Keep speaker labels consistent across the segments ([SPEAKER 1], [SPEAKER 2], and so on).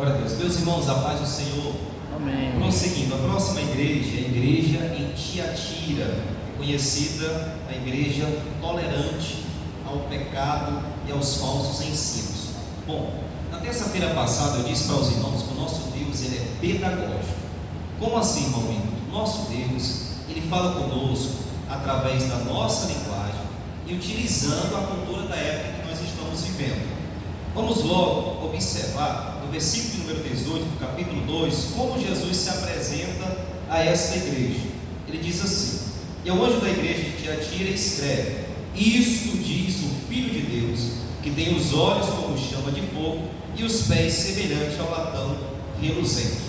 [SPEAKER 1] Glória a Deus. Meus irmãos, a paz do Senhor.
[SPEAKER 2] Amém.
[SPEAKER 1] Prosseguindo, a próxima igreja é a igreja em Tiatira, conhecida a igreja tolerante ao pecado e aos falsos ensinos. Bom, na terça-feira passada eu disse para os irmãos que o nosso Deus ele é pedagógico. Como assim, irmão Milton? Nosso Deus, ele fala conosco através da nossa linguagem e utilizando a cultura da época que nós estamos vivendo. Vamos logo observar no versículo número 18 do capítulo 2 como Jesus se apresenta a esta igreja. Ele diz assim: e ao anjo da igreja de Tiatira escreve: isto diz o Filho de Deus, que tem os olhos como chama de fogo e os pés semelhantes ao latão reluzente.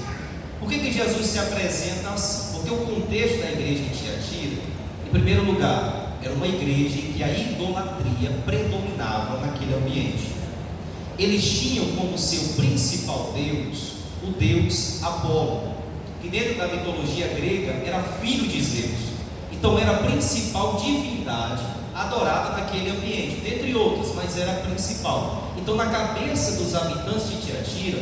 [SPEAKER 1] Por que Jesus se apresenta assim? Porque o contexto da igreja de Tiatira, em primeiro lugar, era uma igreja em que a idolatria predominava naquele ambiente. Eles tinham como seu principal deus o deus Apolo, que dentro da mitologia grega era filho de Zeus. Então era a principal divindade adorada naquele ambiente, dentre outras, mas era a principal. Então na cabeça dos habitantes de Tiatira,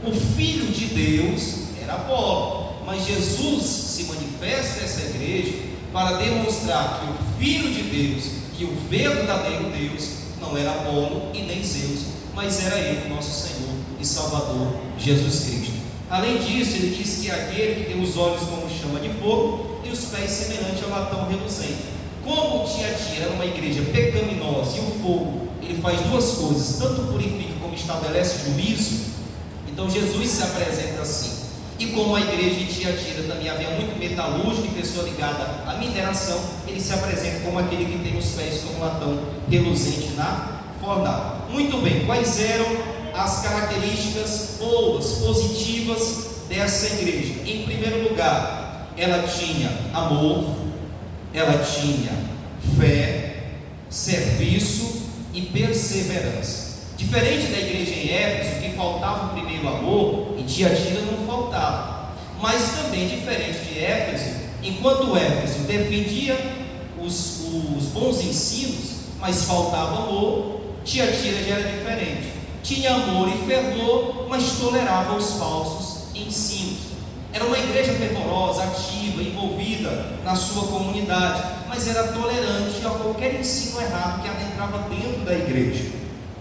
[SPEAKER 1] o filho de Deus era Apolo. Mas Jesus se manifesta nessa igreja para demonstrar que o filho de Deus, que o verdadeiro Deus, não era Apolo e nem Zeus, mas era ele, nosso Senhor e Salvador, Jesus Cristo. Além disso, ele diz que é aquele que tem os olhos como chama de fogo e os pés semelhantes ao latão reluzente. Como Tiatira era uma igreja pecaminosa e o fogo, ele faz duas coisas, tanto purifica como estabelece juízo, então Jesus se apresenta assim. E como a igreja de Tiatira também havia muito metalúrgico e pessoa ligada à mineração, ele se apresenta como aquele que tem os pés como latão reluzente na fornalha. Muito bem, quais eram as características boas, positivas dessa igreja? Em primeiro lugar, ela tinha amor, ela tinha fé, serviço e perseverança. Diferente da igreja em Éfeso, que faltava o primeiro amor, em Tiatira não faltava. Mas também diferente de Éfeso, enquanto Éfeso defendia os bons ensinos, mas faltava amor, Tiatira já era diferente. Tinha amor e fervor, mas tolerava os falsos ensinos. Era uma igreja fervorosa, ativa, envolvida na sua comunidade, mas era tolerante a qualquer ensino errado que adentrava dentro da igreja.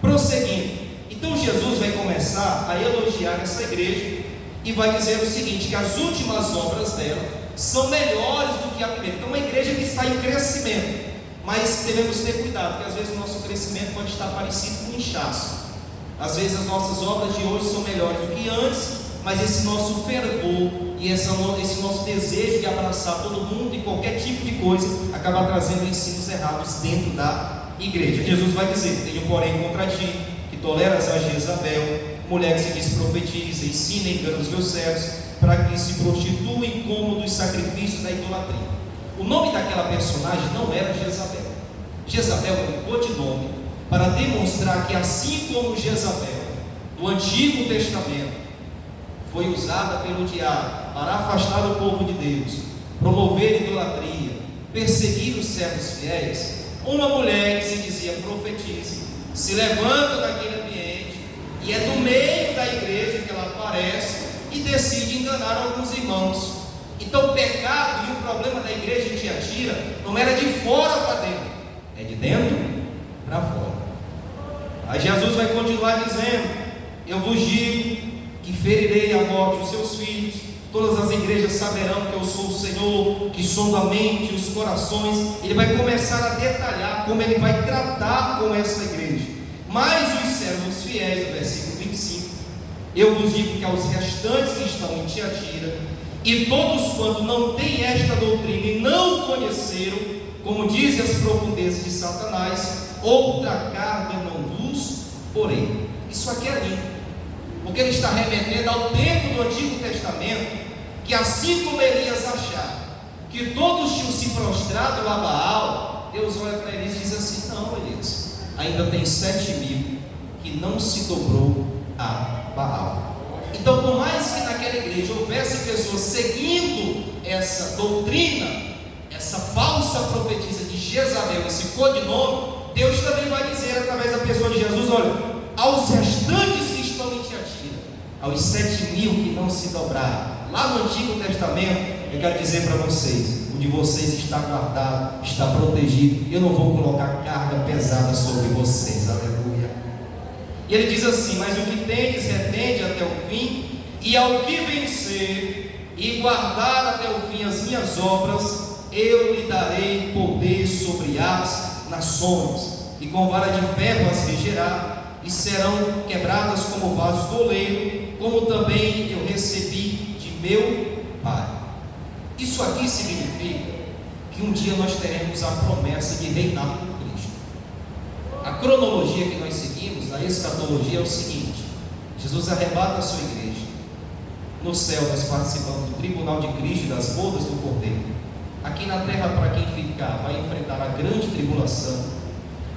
[SPEAKER 1] Prosseguindo, então Jesus vai começar a elogiar essa igreja e vai dizer o seguinte, que as últimas obras dela são melhores do que a primeira. Então uma igreja que está em crescimento, mas devemos ter cuidado, porque às vezes o nosso crescimento pode estar parecido com um inchaço. Às vezes as nossas obras de hoje são melhores do que antes, mas esse nosso fervor e esse nosso desejo de abraçar todo mundo e qualquer tipo de coisa acaba trazendo ensinos errados dentro da igreja. Jesus vai dizer: tenho porém contra ti, que toleras a Jezabel, mulher que se diz profetiza, ensina e engana os meus servos, para que se prostituem como dos sacrifícios da idolatria. O nome daquela personagem não era Jezabel. Jezabel era um codinome para demonstrar que, assim como Jezabel do Antigo Testamento foi usada pelo diabo para afastar o povo de Deus, promover idolatria, perseguir os servos fiéis, uma mulher que se dizia profetiza se levanta daquele ambiente e é do meio da igreja que ela aparece e decide enganar alguns irmãos. Então o pecado e o problema da igreja de Tiatira não era de fora para dentro, é de dentro para fora. Aí Jesus vai continuar dizendo: eu vos digo que ferirei à morte os seus filhos, todas as igrejas saberão que eu sou o Senhor, que sonda a mente e os corações. Ele vai começar a detalhar como ele vai tratar com essa igreja. Mas os servos fiéis, no versículo 25, eu vos digo que aos restantes que estão em Tiatira, e todos quanto não têm esta doutrina e não conheceram, como dizem as profundezas de Satanás, outra carga não vos porém. Isso aqui é lindo, porque ele está remetendo ao tempo do Antigo Testamento, que assim como Elias achava que todos tinham se prostrado a Baal, Deus olha para Elias e diz assim: não, Elias, ainda tem 7.000 que não se dobrou a Baal. Então, por mais que naquela igreja houvesse pessoas seguindo essa doutrina, essa falsa profetisa de Jezabel, esse codinome, Deus também vai dizer através da pessoa de Jesus: olha, aos restantes que estão em Tiatira, aos 7.000 que não se dobraram. Lá no Antigo Testamento, eu quero dizer para vocês, o de vocês está guardado, está protegido. Eu não vou colocar carga pesada sobre vocês, aleluia. E ele diz assim: mas o que tendes, retende até o fim, e ao que vencer e guardar até o fim as minhas obras, eu lhe darei poder sobre as nações, e com vara de ferro as regerá, e serão quebradas como vasos do oleiro, como também eu recebi de meu Pai. Isso aqui significa que um dia nós teremos a promessa de reinar com Cristo. A cronologia que nós seguimos, na escatologia, é o seguinte: Jesus arrebata a sua igreja. No céu nós participamos do tribunal de Cristo e das bodas do Cordeiro. Aqui na terra, para quem ficar, vai enfrentar a grande tribulação.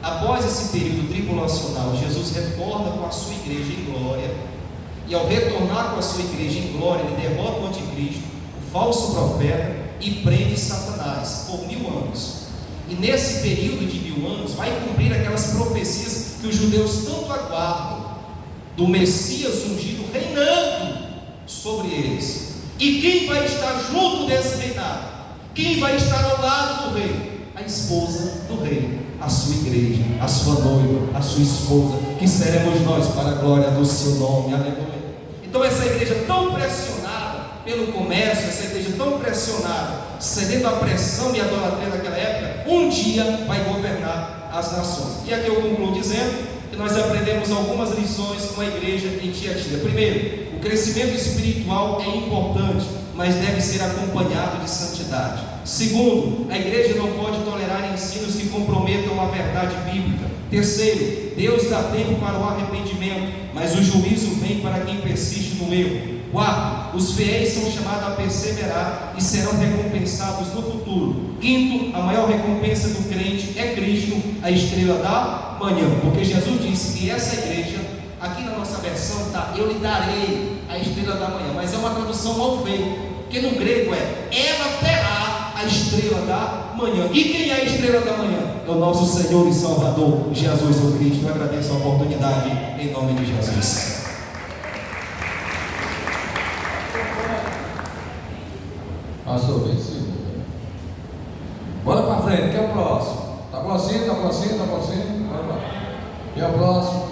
[SPEAKER 1] Após esse período tribulacional, Jesus retorna com a sua igreja em glória. E ao retornar com a sua igreja em glória, ele derrota o anticristo, o falso profeta, e prende Satanás por 1000 anos. E nesse período de 1000 anos vai cumprir aquelas profecias que os judeus tanto aguardam, do Messias ungido reinando sobre eles. E quem vai estar junto desse reinado? Quem vai estar ao lado do rei? A esposa do rei, a sua igreja, a sua noiva, a sua esposa, que seremos nós para a glória do seu nome, aleluia. Então essa igreja tão pressionada pelo comércio, essa igreja tão pressionada, cedendo à pressão e à idolatria daquela época, um dia vai governar as nações. E aqui eu concluo dizendo que nós aprendemos algumas lições com a igreja em Tiatira. Primeiro, o crescimento espiritual é importante, mas deve ser acompanhado de santidade. Segundo, a igreja não pode tolerar ensinos que comprometam a verdade bíblica. Terceiro, Deus dá tempo para o arrependimento, mas o juízo vem para quem persiste no erro. Quarto, os fiéis são chamados a perseverar e serão recompensados no futuro. Quinto, a maior recompensa do crente é Cristo, a estrela da manhã, porque Jesus disse que essa igreja, aqui na nossa versão está: eu lhe darei a estrela da manhã, mas é uma tradução mal feita, porque no grego ela terá a estrela da manhã. E quem é a estrela da manhã? É o nosso Senhor e Salvador Jesus o Cristo. Eu agradeço a oportunidade em nome de Jesus.
[SPEAKER 2] Pastor, vencido. Bora para frente, quem é o próximo? Tá bom assim? Tá bom assim? Tá bom assim? Bora lá. Quem é o próximo?